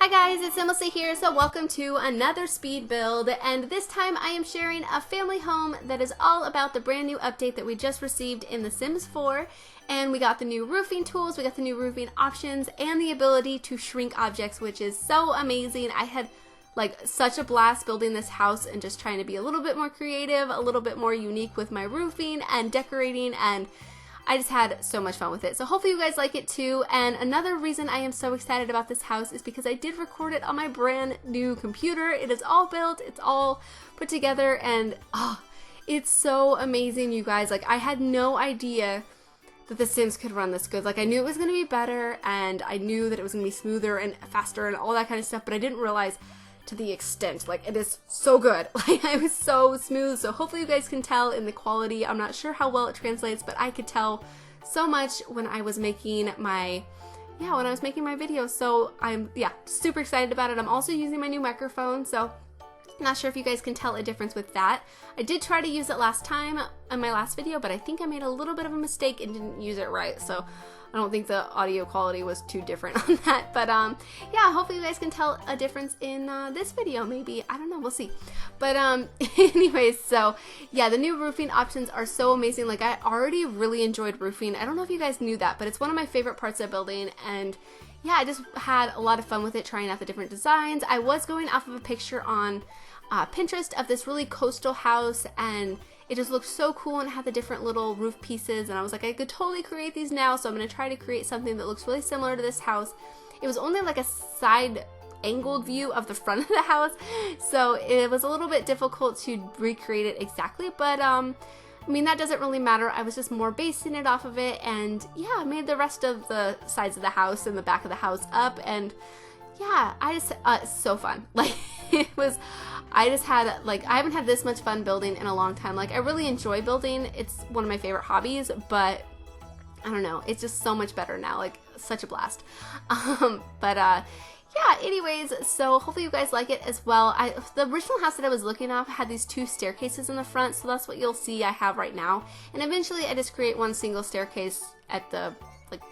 Hi guys, it's SimLicy here, so welcome to another speed build, and this time I am sharing a family home that is all about the brand new update that we just received in The Sims 4, and we got the new roofing tools, we got the new roofing options, and the ability to shrink objects, which is so amazing. I had such a blast building this house and just trying to be a little bit more creative, a little bit more unique with my roofing and decorating, and I just had so much fun with it. So hopefully you guys like it too. And another reason I am so excited about this house is because I did record it on my brand new computer. It is all built, it's all put together, and it's so amazing, you guys. I had no idea that The Sims could run this good. I knew it was going to be better, and I knew that it was going to be smoother and faster and all that kind of stuff, but I didn't realize to the extent. It is so good. It was so smooth. So hopefully you guys can tell in the quality. I'm not sure how well it translates, but I could tell so much when I was making my video. So I'm super excited about it. I'm also using my new microphone, so not sure if you guys can tell a difference with that. I did try to use it last time in my last video, but I think I made a little bit of a mistake and didn't use it right. So I don't think the audio quality was too different on that, but yeah, hopefully you guys can tell a difference in this video, maybe. I don't know, we'll see. But anyways, so yeah, the new roofing options are so amazing. I already really enjoyed roofing. I don't know if you guys knew that, but it's one of my favorite parts of building, and yeah, I just had a lot of fun with it, trying out the different designs. I was going off of a picture on Pinterest of this really coastal house, and it just looked so cool and had the different little roof pieces, and I was like, I could totally create these now, so I'm going to try to create something that looks really similar to this house. It was only a side angled view of the front of the house, so it was a little bit difficult to recreate it exactly, but I mean, that doesn't really matter. I was just more basing it off of it, and yeah, I made the rest of the sides of the house and the back of the house up, and yeah, I just, it's so fun. It was, I just had, I haven't had this much fun building in a long time. I really enjoy building. It's one of my favorite hobbies, but I don't know, it's just so much better now. Such a blast. Yeah, anyways, so hopefully you guys like it as well. The original house that I was looking at had these two staircases in the front, so that's what you'll see I have right now. And eventually I just create one single staircase at the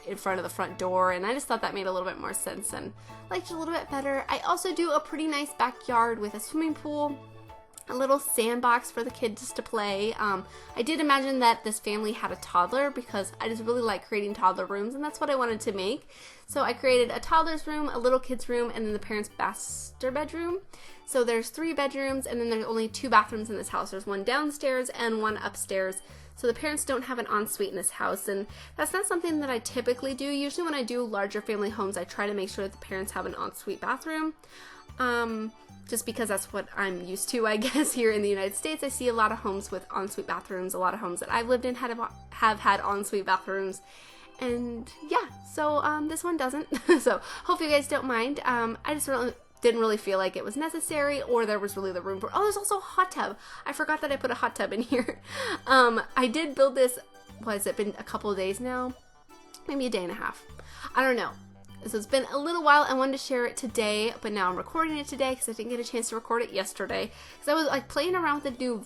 in front of the front door, and I just thought that made a little bit more sense and liked it a little bit better. I also do a pretty nice backyard with a swimming pool, a little sandbox for the kids to play. I did imagine that this family had a toddler because I just really like creating toddler rooms, and that's what I wanted to make. So I created a toddler's room, a little kid's room, and then the parents' master bedroom. So there's 3 bedrooms, and then there's only 2 bathrooms in this house. There's one downstairs and one upstairs. So the parents don't have an ensuite in this house, and that's not something that I typically do. Usually when I do larger family homes, I try to make sure that the parents have an ensuite bathroom, just because that's what I'm used to, I guess. Here in the United States, I see a lot of homes with ensuite bathrooms. A lot of homes that I've lived in have had ensuite bathrooms, and yeah, so this one doesn't. So hopefully you guys don't mind. I just didn't really feel like it was necessary, or there was really the room for. Oh, there's also a hot tub. I forgot that I put a hot tub in here. I did build this. What has it been? A couple of days now, maybe a day and a half. I don't know. So it's been a little while. I wanted to share it today, but now I'm recording it today because I didn't get a chance to record it yesterday. Because I was playing around with the new,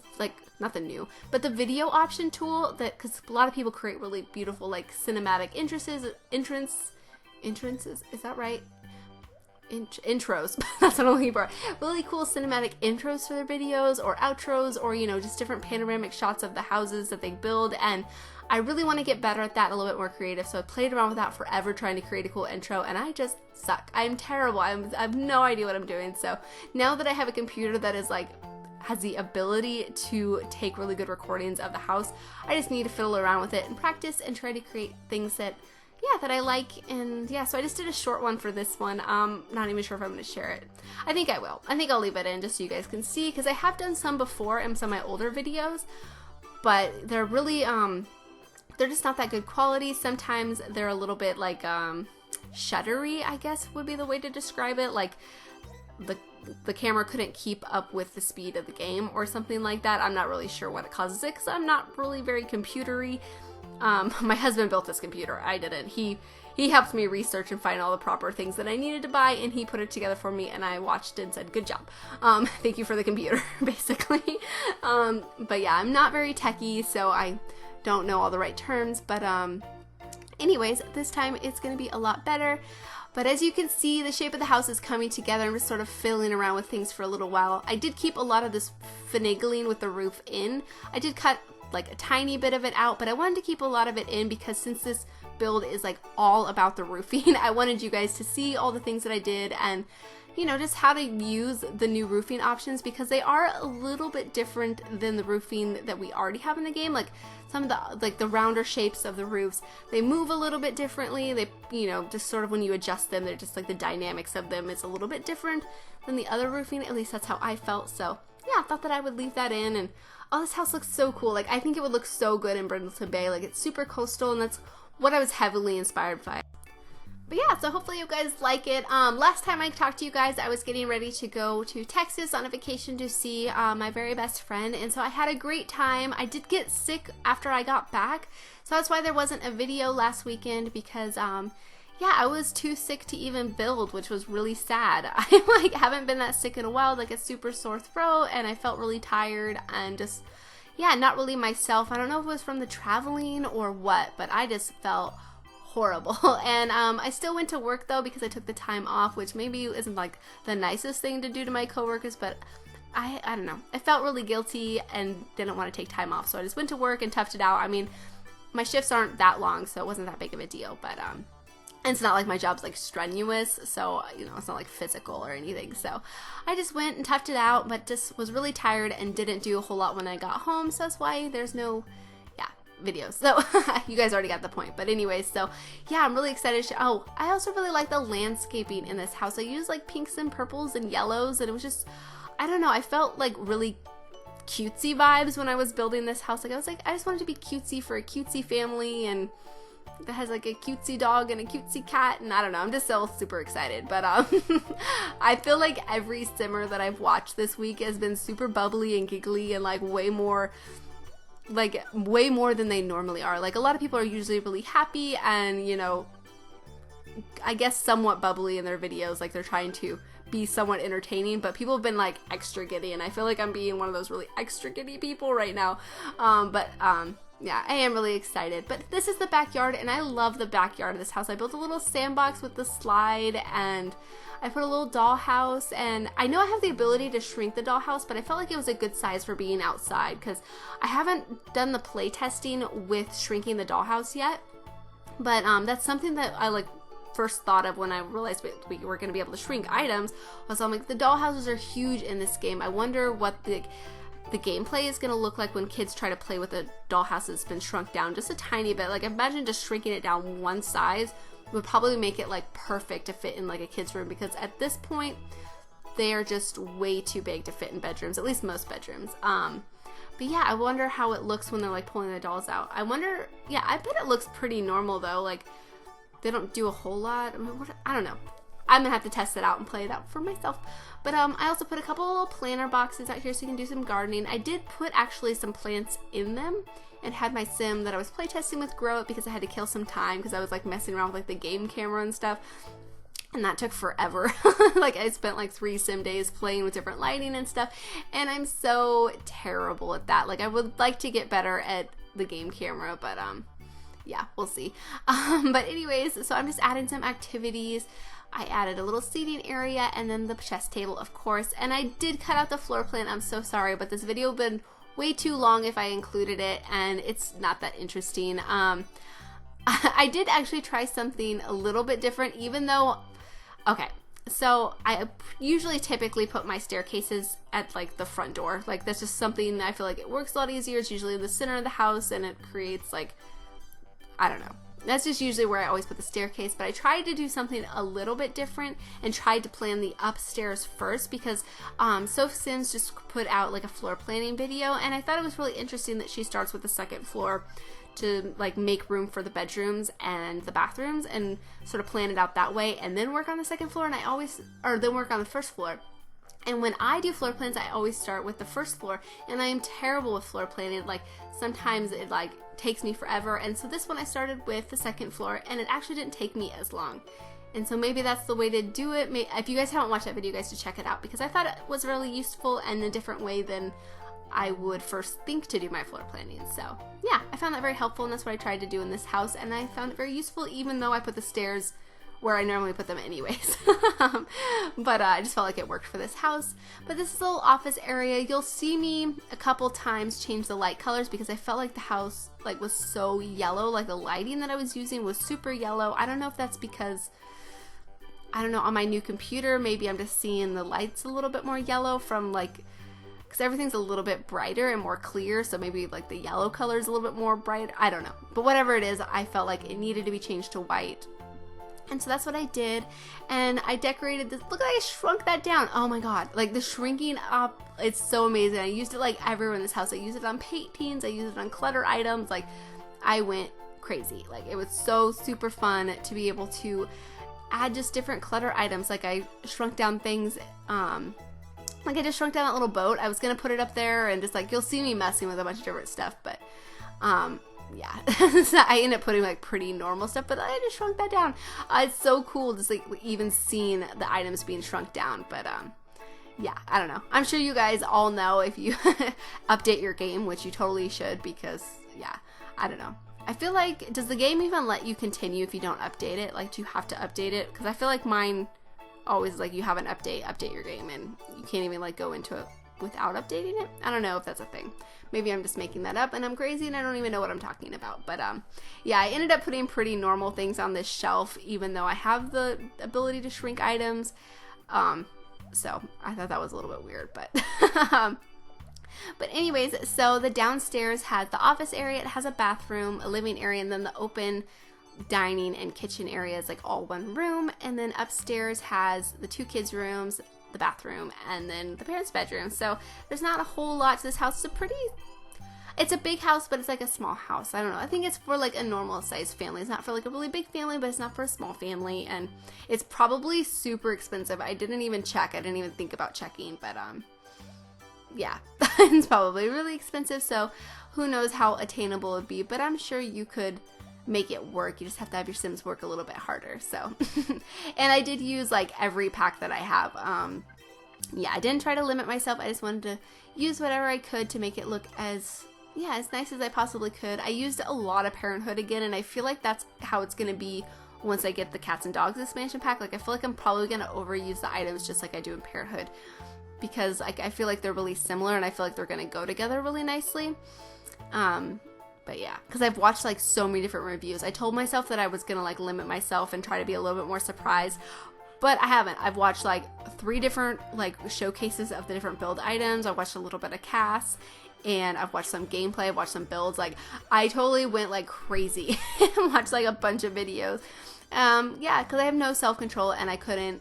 nothing new, but the video option tool because a lot of people create really beautiful cinematic entrances. Is that right? Intros. That's what I'm looking for. Really cool cinematic intros for their videos, or outros, or just different panoramic shots of the houses that they build, and I really want to get better at that, a little bit more creative. So I played around with that forever trying to create a cool intro, and I just suck. I'm terrible. I have no idea what I'm doing. So now that I have a computer that is has the ability to take really good recordings of the house, I just need to fiddle around with it and practice and try to create things that I like. And yeah, so I just did a short one for this one. Not even sure if I'm going to share it. I think I will. I think I'll leave it in just so you guys can see, because I have done some before in some of my older videos, but they're really, they're just not that good quality. Sometimes they're a little bit shuddery, I guess would be the way to describe it. The camera couldn't keep up with the speed of the game or something like that. I'm not really sure what causes it, because I'm not really very computery. My husband built this computer. I didn't. He helped me research and find all the proper things that I needed to buy, and he put it together for me, and I watched it and said, good job. Thank you for the computer, basically. But yeah, I'm not very techie, so I don't know all the right terms, but Anyways, this time it's going to be a lot better. But as you can see, the shape of the house is coming together. I'm just sort of fiddling around with things for a little while. I did keep a lot of this finagling with the roof in. I did cut like a tiny bit of it out, but I wanted to keep a lot of it in because since this build is like all about the roofing, I wanted you guys to see all the things that I did and, you know, just how to use the new roofing options because they are a little bit different than the roofing that we already have in the game. Like some of the, like the rounder shapes of the roofs, they move a little bit differently. They, you know, just sort of when you adjust them, they're just like the dynamics of them is a little bit different than the other roofing. At least that's how I felt. So yeah, I thought that I would leave that in. And oh, this house looks so cool. Like I think it would look so good in Brindleton Bay. Like it's super coastal and that's what I was heavily inspired by. But yeah, so hopefully you guys like it. Last time I talked to you guys, I was getting ready to go to Texas on a vacation to see my very best friend, and so I had a great time. I did get sick after I got back, so that's why there wasn't a video last weekend because, yeah, I was too sick to even build, which was really sad. I like haven't been that sick in a while, like a super sore throat, and I felt really tired and just, yeah, not really myself. I don't know if it was from the traveling or what, but I just felt horrible. And I still went to work though because I took the time off, which maybe isn't like the nicest thing to do to my coworkers, but I don't know. I felt really guilty and didn't want to take time off, so I just went to work and toughed it out. I mean, my shifts aren't that long, so it wasn't that big of a deal, but and it's not like my job's like strenuous, so you know, it's not like physical or anything. So I just went and toughed it out, but just was really tired and didn't do a whole lot when I got home, so that's why there's no videos. So you guys already got the point. But anyways, so yeah, I'm really excited. Oh, I also really like the landscaping in this house. I used like pinks and purples and yellows, and it was just, I don't know, I felt like really cutesy vibes when I was building this house. Like I was like, I just wanted to be cutesy for a cutesy family, and that has like a cutesy dog and a cutesy cat, and I don't know, I'm just so super excited. But I feel like every simmer that I've watched this week has been super bubbly and giggly and like way more than they normally are. Like a lot of people are usually really happy and, you know, I guess somewhat bubbly in their videos, like they're trying to be somewhat entertaining, but people have been like extra giddy, and I feel like I'm being one of those really extra giddy people right now. Yeah, I am really excited. But this is the backyard, and I love the backyard of this house. I built a little sandbox with the slide, and I put a little dollhouse, and I know I have the ability to shrink the dollhouse, but I felt like it was a good size for being outside because I haven't done the play testing with shrinking the dollhouse yet. But that's something that I like first thought of when I realized we were going to be able to shrink items. Was I'm like, the dollhouses are huge in this game. I wonder what the gameplay is going to look like when kids try to play with a dollhouse that's been shrunk down just a tiny bit. Like imagine just shrinking it down one size would probably make it like perfect to fit in like a kid's room, because at this point they are just way too big to fit in bedrooms, at least most bedrooms. But yeah, I wonder how it looks when they're like pulling the dolls out. I wonder, yeah, I bet it looks pretty normal though. Like they don't do a whole lot. I mean, I don't know. I'm gonna have to test it out and play it out for myself. But I also put a couple little planter boxes out here so you can do some gardening. I did put actually some plants in them and had my sim that I was playtesting with grow it because I had to kill some time because I was like messing around with like the game camera and stuff. And that took forever. Like I spent like 3 sim days playing with different lighting and stuff. And I'm so terrible at that. Like I would like to get better at the game camera, but yeah, we'll see. But anyways, so I'm just adding some activities. I added a little seating area and then the chess table, of course. And I did cut out the floor plan. I'm so sorry, but this video would have been way too long if I included it, and it's not that interesting. I did actually try something a little bit different, even though, okay, so I usually typically put my staircases at like the front door. Like that's just something I feel like it works a lot easier. It's usually in the center of the house and it creates like, I don't know. That's just usually where I always put the staircase, but I tried to do something a little bit different and tried to plan the upstairs first because Soph Sims just put out like a floor planning video, and I thought it was really interesting that she starts with the second floor to like make room for the bedrooms and the bathrooms and sort of plan it out that way and then work on the second floor, and then work on the first floor. And when I do floor plans, I always start with the first floor, and I am terrible with floor planning. Like sometimes it like takes me forever, and so this one I started with the second floor and it actually didn't take me as long. And so maybe that's the way to do it. If you guys haven't watched that video, you guys should check it out because I thought it was really useful and a different way than I would first think to do my floor planning. So yeah, I found that very helpful, and that's what I tried to do in this house, and I found it very useful, even though I put the stairs where I normally put them anyways. But I just felt like it worked for this house. But this little office area, you'll see me a couple times change the light colors because I felt like the house like was so yellow, like the lighting that I was using was super yellow. I don't know if that's because, I don't know, on my new computer, maybe I'm just seeing the lights a little bit more yellow from like, because everything's a little bit brighter and more clear, so maybe like the yellow color is a little bit more bright. I don't know. But whatever it is, I felt like it needed to be changed to white. And so that's what I did, and I decorated this. Look, I shrunk that down. Oh my god, like the shrinking up, it's so amazing. I used it like everywhere in this house. I used it on paintings, I used it on clutter items. Like, I went crazy. Like, it was so super fun to be able to add just different clutter items. Like, I shrunk down things, like I just shrunk down that little boat. I was gonna put it up there, and just like, you'll see me messing with a bunch of different stuff, but yeah. So I ended up putting like pretty normal stuff, but I just shrunk that down. It's so cool just like even seeing the items being shrunk down. But yeah, I don't know. I'm sure you guys all know if you update your game, which you totally should, because yeah, I don't know. I feel like, does the game even let you continue if you don't update it? Like, do you have to update it? Because I feel like mine always like, you have an update your game, and you can't even like go into it without updating it. I don't know if that's a thing. Maybe I'm just making that up and I'm crazy and I don't even know what I'm talking about. But yeah, I ended up putting pretty normal things on this shelf, even though I have the ability to shrink items. So I thought that was a little bit weird, but but anyways, so the downstairs has the office area, it has a bathroom, a living area, and then the open dining and kitchen areas, like all one room. And then upstairs has the 2 kids' rooms, the bathroom, and then the parents' bedroom. So there's not a whole lot to this house. It's a big house, but it's like a small house. I don't know. I think it's for like a normal sized family. It's not for like a really big family, but it's not for a small family. And it's probably super expensive. I didn't even check. I didn't even think about checking, but yeah, it's probably really expensive. So who knows how attainable it would be, but I'm sure you could make it work. You just have to have your Sims work a little bit harder. So and I did use like every pack that I have. Yeah, I didn't try to limit myself. I just wanted to use whatever I could to make it look as nice as I possibly could. I used a lot of Parenthood again, and I feel like that's how it's gonna be once I get the Cats and Dogs expansion pack. Like, I feel like I'm probably gonna overuse the items just like I do in Parenthood, because like I feel like they're really similar, and I feel like they're gonna go together really nicely. But yeah, because I've watched like so many different reviews. I told myself that I was gonna like limit myself and try to be a little bit more surprised, but I haven't. I've watched like 3 different like showcases of the different build items. I watched a little bit of casts, and I've watched some gameplay. I've watched some builds. Like, I totally went like crazy and watched like a bunch of videos. Yeah, because I have no self-control and I couldn't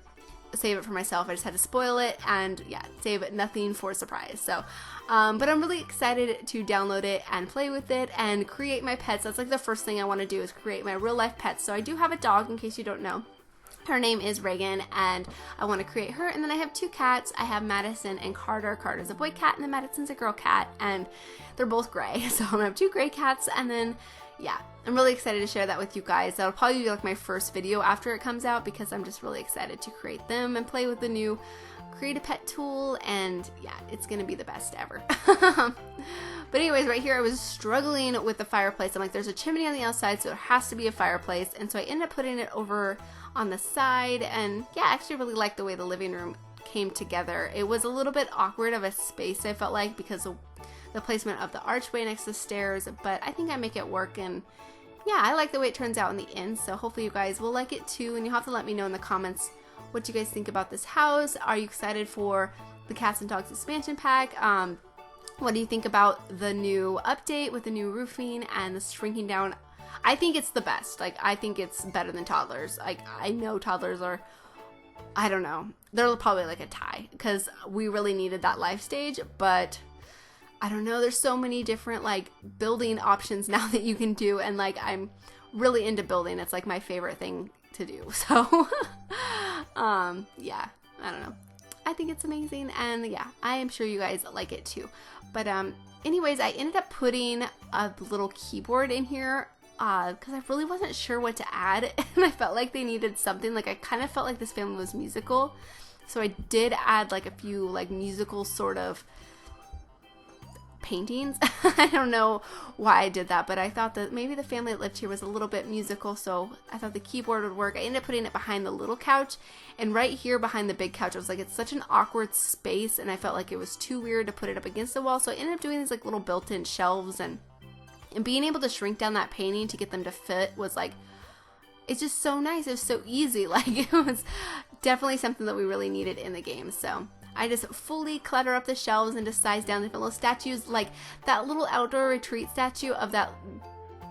save it for myself. I just had to spoil it and yeah, save it, nothing for surprise. So but I'm really excited to download it and play with it and create my pets. That's like the first thing I want to do, is create my real life pets. So I do have a dog, in case you don't know. Her name is Reagan, and I want to create her. And then I have 2 cats. I have Madison and Carter. Carter's a boy cat and then Madison's a girl cat, and they're both gray. So I'm gonna have 2 gray cats, and then yeah, I'm really excited to share that with you guys. That'll probably be like my first video after it comes out, because I'm just really excited to create them and play with the new Create a Pet tool, and yeah, it's gonna be the best ever. But anyways, right here I was struggling with the fireplace. I'm like, there's a chimney on the outside, so there has to be a fireplace, and so I ended up putting it over on the side. And yeah, I actually really liked the way the living room came together. It was a little bit awkward of a space, I felt like, because of the placement of the archway next to the stairs, but I think I make it work. And yeah, I like the way it turns out in the end, so hopefully you guys will like it too. And you'll have to let me know in the comments what you guys think about this house. Are you excited for the Cats and Dogs expansion pack? What do you think about the new update with the new roofing and the shrinking down? I think it's the best. Like, I think it's better than toddlers. Like, I know toddlers are, I don't know, they're probably like a tie, because we really needed that life stage. But I don't know, there's so many different like building options now that you can do, and like I'm really into building. It's like my favorite thing to do. So yeah, I don't know, I think it's amazing, and yeah, I am sure you guys like it too. But anyways, I ended up putting a little keyboard in here because I really wasn't sure what to add, and I felt like they needed something. Like, I kind of felt like this family was musical, so I did add like a few like musical sort of paintings. I don't know why I did that, but I thought that maybe the family that lived here was a little bit musical, so I thought the keyboard would work. I ended up putting it behind the little couch, and right here behind the big couch, I was like, it's such an awkward space, and I felt like it was too weird to put it up against the wall, so I ended up doing these like little built-in shelves, and being able to shrink down that painting to get them to fit was like, it's just so nice. It was so easy. Like, it was definitely something that we really needed in the game. So I just fully clutter up the shelves and just size down different little statues, like that little outdoor retreat statue of that,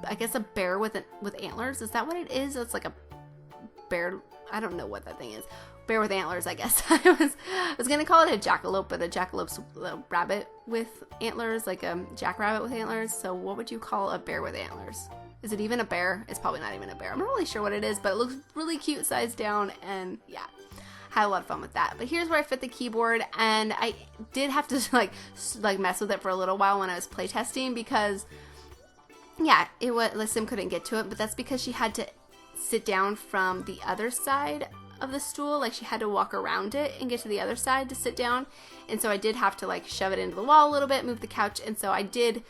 I guess, a bear with antlers. Is that what it is? It's like a bear. I don't know what that thing is. Bear with antlers, I guess. I was gonna call it a jackalope, but a jackalope's a rabbit with antlers, like a jackrabbit with antlers. So what would you call a bear with antlers? Is it even a bear? It's probably not even a bear. I'm not really sure what it is, but it looks really cute sized down, and yeah, had a lot of fun with that. But here's where I fit the keyboard, and I did have to like mess with it for a little while when I was playtesting, because yeah, the Sim couldn't get to it, but that's because she had to sit down from the other side of the stool. Like, she had to walk around it and get to the other side to sit down, and so I did have to like shove it into the wall a little bit, move the couch, and so I did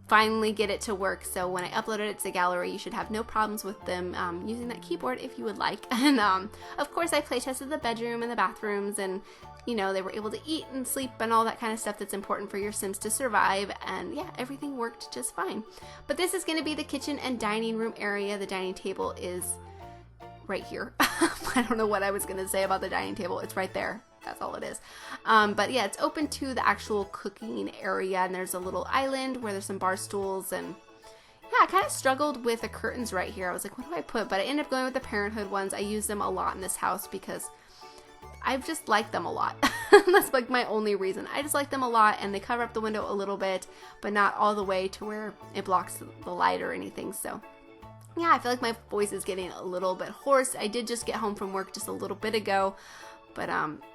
finally get it to work. So when I uploaded it to the gallery, you should have no problems with them using that keyboard if you would like. And of course, I play tested the bedroom and the bathrooms, and you know, they were able to eat and sleep and all that kind of stuff that's important for your Sims to survive, and yeah, everything worked just fine. But this is going to be the kitchen and dining room area. The dining table is right here. I don't know what I was going to say about the dining table. It's right there. That's all it is. But yeah, it's open to the actual cooking area, and there's a little island where there's some bar stools, and yeah, I kind of struggled with the curtains right here. I was like, what do I put? But I ended up going with the Parenthood ones. I use them a lot in this house because I've just liked them a lot. That's like my only reason. I just like them a lot, and they cover up the window a little bit, but not all the way to where it blocks the light or anything. So yeah, I feel like my voice is getting a little bit hoarse. I did just get home from work just a little bit ago. But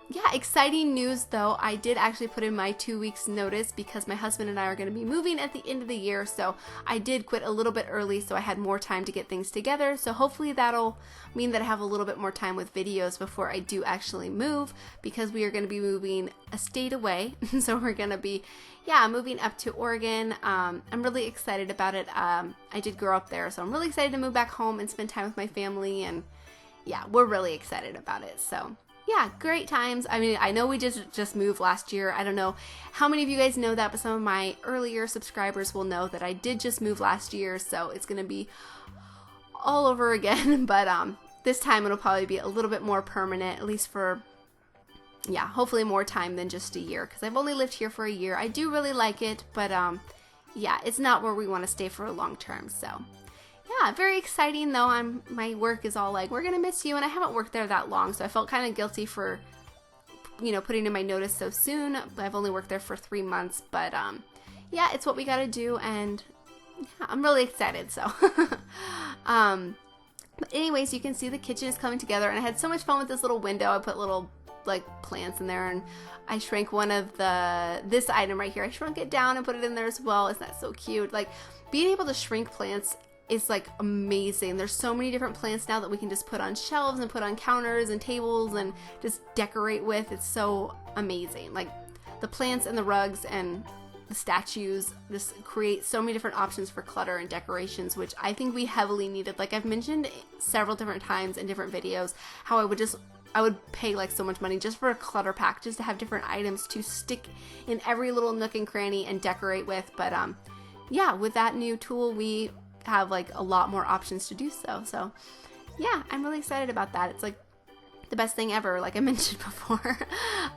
yeah, exciting news though. I did actually put in my 2 weeks notice because my husband and I are going to be moving at the end of the year. So I did quit a little bit early, so I had more time to get things together. So hopefully that'll mean that I have a little bit more time with videos before I do actually move, because we are going to be moving a state away. So we're going to be, yeah, moving up to Oregon. I'm really excited about it. I did grow up there, so I'm really excited to move back home and spend time with my family, and yeah, we're really excited about it. So yeah, great times. I mean, I know we just moved last year. I don't know how many of you guys know that, but some of my earlier subscribers will know that I did just move last year, so it's going to be all over again. But this time it'll probably be a little bit more permanent, at least for, yeah, hopefully more time than just a year, because I've only lived here for a year. I do really like it, but yeah, it's not where we want to stay for a long term. So yeah, very exciting though. My work is all like, we're gonna miss you, and I haven't worked there that long, so I felt kind of guilty for, you know, putting in my notice so soon. I've only worked there for 3 months, but yeah, it's what we gotta do, and yeah, I'm really excited. So but anyways, you can see the kitchen is coming together, and I had so much fun with this little window. I put little like plants in there, and I shrank one of this item right here. I shrunk it down and put it in there as well. Isn't that so cute? Like, being able to shrink plants is like amazing. There's so many different plants now that we can just put on shelves and put on counters and tables and just decorate with. It's so amazing. Like, the plants and the rugs and the statues just create so many different options for clutter and decorations, which I think we heavily needed. Like, I've mentioned several different times in different videos how I would pay like so much money just for a clutter pack, just to have different items to stick in every little nook and cranny and decorate with. But yeah, with that new tool, we have like a lot more options to do so. So yeah, I'm really excited about that. It's like the best thing ever, like I mentioned before.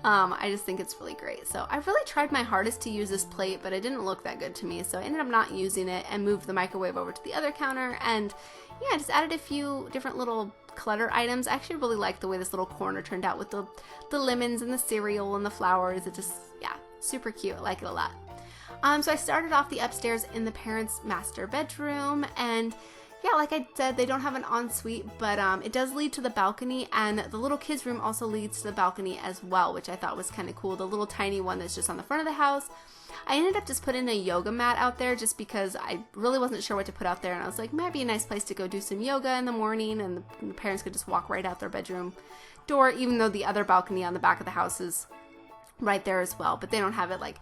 I just think it's really great. So I really tried my hardest to use this plate, but it didn't look that good to me, so I ended up not using it and moved the microwave over to the other counter, and yeah, just added a few different little clutter items. I actually really like the way this little corner turned out with the lemons and the cereal and the flowers. It just, yeah, super cute. I like it a lot. So I started off the upstairs in the parents' master bedroom, and yeah, like I said, they don't have an ensuite, but it does lead to the balcony, and the little kids' room also leads to the balcony as well, which I thought was kind of cool. The little tiny one that's just on the front of the house. I ended up just putting a yoga mat out there just because I really wasn't sure what to put out there, and I was like, might be a nice place to go do some yoga in the morning, and the parents could just walk right out their bedroom door, even though the other balcony on the back of the house is right there as well, but they don't have it like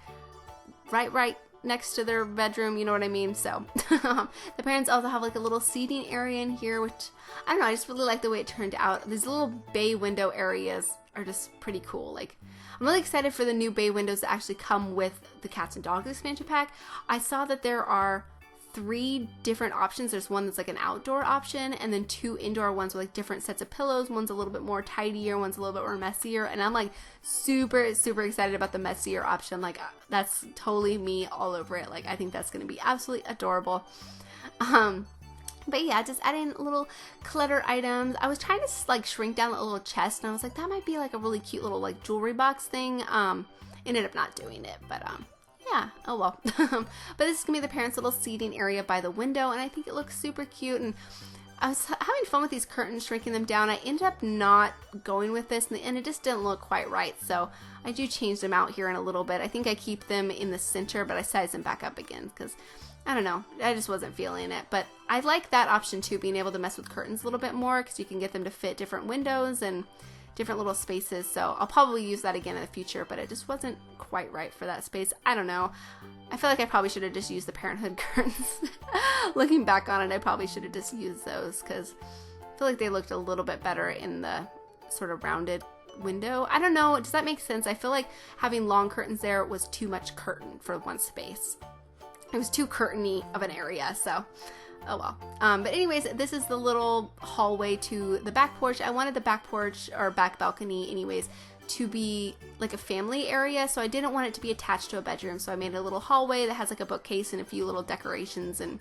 right next to their bedroom, you know what I mean? So the parents also have like a little seating area in here, which I don't know, I just really like the way it turned out. These little bay window areas are just pretty cool. Like, I'm really excited for the new bay windows that actually come with the Cats and Dogs expansion pack. I saw that there are 3 different options. There's one that's like an outdoor option, and then 2 indoor ones with like different sets of pillows. One's a little bit more tidier, one's a little bit more messier, and I'm like super excited about the messier option. Like, that's totally me all over it. Like, I think that's gonna be absolutely adorable. But yeah, just adding little clutter items. I was trying to like shrink down a little chest, and I was like, that might be like a really cute little like jewelry box thing. Ended up not doing it, but yeah, oh well. But this is gonna be the parents' little seating area by the window, and I think it looks super cute. And I was having fun with these curtains, shrinking them down. I ended up not going with this, and it just didn't look quite right. So I do change them out here in a little bit. I think I keep them in the center, but I size them back up again because I don't know, I just wasn't feeling it. But I like that option too, being able to mess with curtains a little bit more, because you can get them to fit different windows and different little spaces. So I'll probably use that again in the future, but it just wasn't quite right for that space. I don't know. I feel like I probably should have just used the Parenthood curtains. Looking back on it, I probably should have just used those, because I feel like they looked a little bit better in the sort of rounded window. I don't know. Does that make sense? I feel like having long curtains there was too much curtain for one space. It was too curtainy of an area, so oh well. But anyways, this is the little hallway to the back porch. I wanted the back porch, or back balcony anyways, to be like a family area, so I didn't want it to be attached to a bedroom, so I made a little hallway that has like a bookcase and a few little decorations, and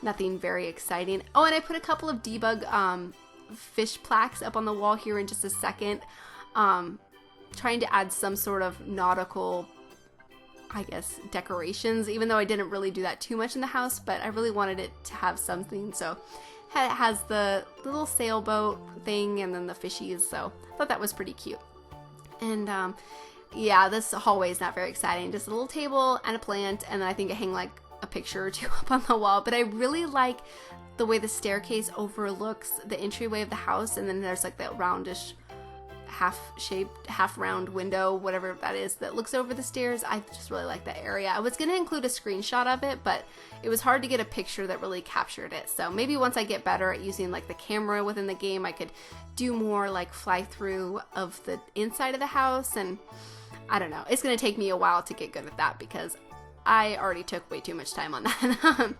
nothing very exciting. Oh, and I put a couple of debug fish plaques up on the wall here in just a second, trying to add some sort of nautical, I guess, decorations, even though I didn't really do that too much in the house, but I really wanted it to have something. So it has the little sailboat thing and then the fishies, so I thought that was pretty cute. And yeah, this hallway is not very exciting, just a little table and a plant, and then I think I hang like a picture or two up on the wall. But I really like the way the staircase overlooks the entryway of the house, and then there's like that roundish half-shaped, half-round window, whatever that is, that looks over the stairs. I just really like that area. I was going to include a screenshot of it, but it was hard to get a picture that really captured it. So maybe once I get better at using like the camera within the game, I could do more like fly-through of the inside of the house. And I don't know. It's going to take me a while to get good at that, because I already took way too much time on that.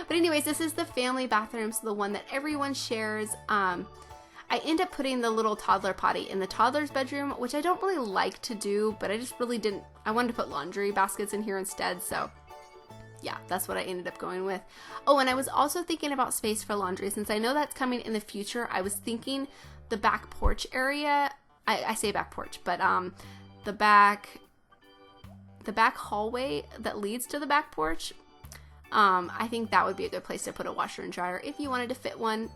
But anyways, this is the family bathroom, so the one that everyone shares. I end up putting the little toddler potty in the toddler's bedroom, which I don't really like to do, but I just really didn't. I wanted to put laundry baskets in here instead, so yeah, that's what I ended up going with. Oh, and I was also thinking about space for laundry, since I know that's coming in the future. I was thinking the back porch area, I say back porch, but the back hallway that leads to the back porch, I think that would be a good place to put a washer and dryer if you wanted to fit one.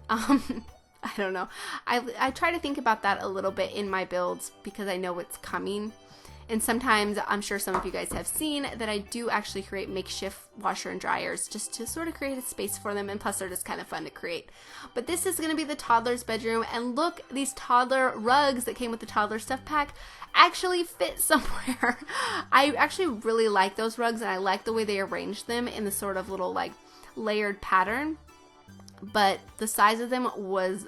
I don't know. I try to think about that a little bit in my builds, because I know it's coming. And sometimes, I'm sure some of you guys have seen that I do actually create makeshift washer and dryers just to sort of create a space for them, and plus they're just kind of fun to create. But this is going to be the toddler's bedroom, and look, these toddler rugs that came with the toddler stuff pack actually fit somewhere. I actually really like those rugs, and I like the way they arranged them in the sort of little like layered pattern, but the size of them was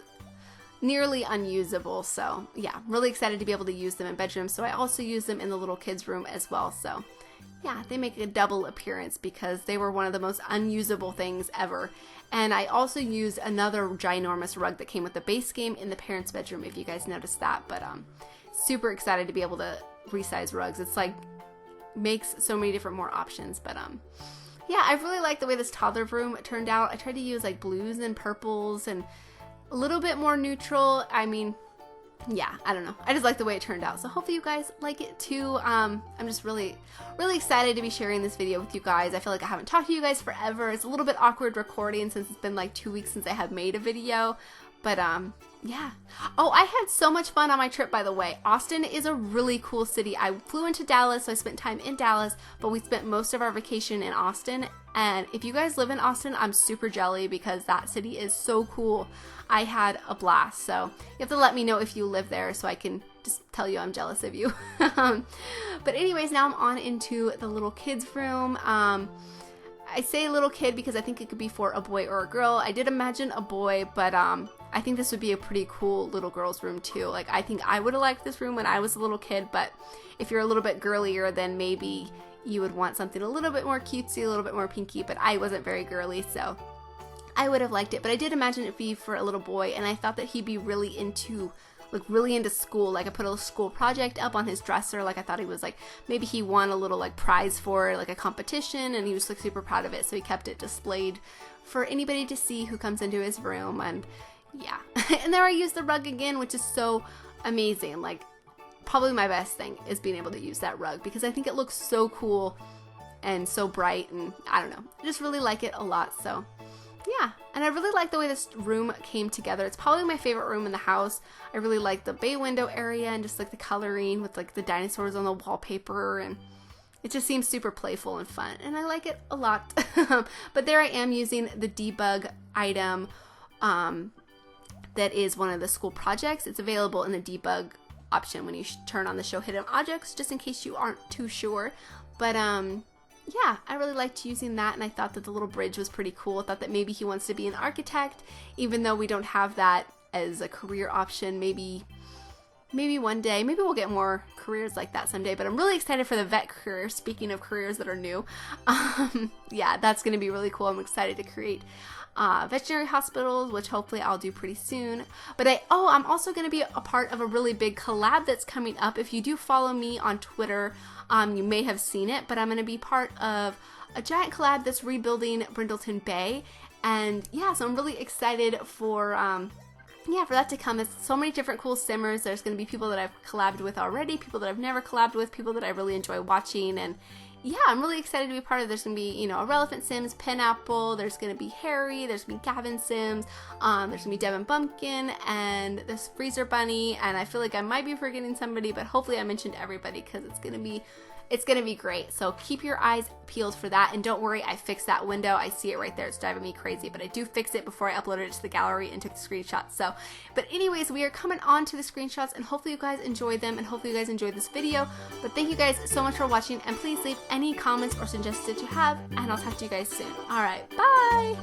nearly unusable. So yeah, really excited to be able to use them in bedrooms. So I also use them in the little kids room as well. So yeah, they make a double appearance because they were one of the most unusable things ever. And I also used another ginormous rug that came with the base game in the parents' bedroom, if you guys noticed that. But super excited to be able to resize rugs. It's like makes so many different more options. But yeah, I really like the way this toddler room turned out. I tried to use like blues and purples and a little bit more neutral. I mean, yeah, I don't know. I just like the way it turned out. So hopefully you guys like it too. I'm just really excited to be sharing this video with you guys. I feel like I haven't talked to you guys forever. It's a little bit awkward recording since it's been like 2 weeks since I have made a video. But yeah. Oh, I had so much fun on my trip, by the way. Austin is a really cool city. I flew into Dallas, so I spent time in Dallas, but we spent most of our vacation in Austin. And if you guys live in Austin, I'm super jelly because that city is so cool. I had a blast. So you have to let me know if you live there so I can just tell you I'm jealous of you. But anyways, now I'm on into the little kids room. I say little kid because I think it could be for a boy or a girl. I did imagine a boy, but I think this would be a pretty cool little girl's room too. Like, I think I would have liked this room when I was a little kid, but if you're a little bit girlier, then maybe you would want something a little bit more cutesy, a little bit more pinky, but I wasn't very girly, so I would have liked it. But I did imagine it be for a little boy, and I thought that he'd be really into school. Like, I put a school project up on his dresser. Like, I thought he was like, maybe he won a little like prize for like a competition, and he was like super proud of it, so he kept it displayed for anybody to see who comes into his room. And yeah. And there I used the rug again, which is so amazing. Like, probably my best thing is being able to use that rug because I think it looks so cool and so bright, and I don't know, I just really like it a lot. So yeah, and I really like the way this room came together. It's probably my favorite room in the house. I really like the bay window area and just like the coloring with like the dinosaurs on the wallpaper, and it just seems super playful and fun, and I like it a lot. But there I am using the debug item that is one of the school projects. It's available in the debug option when you turn on the show hidden objects, just in case you aren't too sure. But yeah, I really liked using that, and I thought that the little bridge was pretty cool. I thought that maybe he wants to be an architect, even though we don't have that as a career option. Maybe one day, maybe we'll get more careers like that someday, but I'm really excited for the vet career. Speaking of careers that are new, yeah, that's going to be really cool. I'm excited to create veterinary hospitals, which hopefully I'll do pretty soon. But I'm also going to be a part of a really big collab that's coming up. If you do follow me on Twitter, you may have seen it, but I'm going to be part of a giant collab that's rebuilding Brindleton Bay. And yeah, so I'm really excited for that to come. There's so many different cool simmers. There's going to be people that I've collabed with already, people that I've never collabed with, people that I really enjoy watching, and yeah, I'm really excited to be part of it. There's going to be, a Relevant Sims, Pineapple, there's going to be Harry, there's going to be Gavin Sims, there's going to be Devin Bumpkin, and this Freezer Bunny, and I feel like I might be forgetting somebody, but hopefully I mentioned everybody because it's going to be great. So keep your eyes peeled for that, and don't worry, I fixed that window. I see it right there. It's driving me crazy, but I do fix it before I uploaded it to the gallery and took the screenshots. So, but anyways, we are coming on to the screenshots, and hopefully you guys enjoyed them, and hopefully you guys enjoyed this video. But thank you guys so much for watching, and please leave any comments or suggestions that you have, and I'll talk to you guys soon. All right, bye!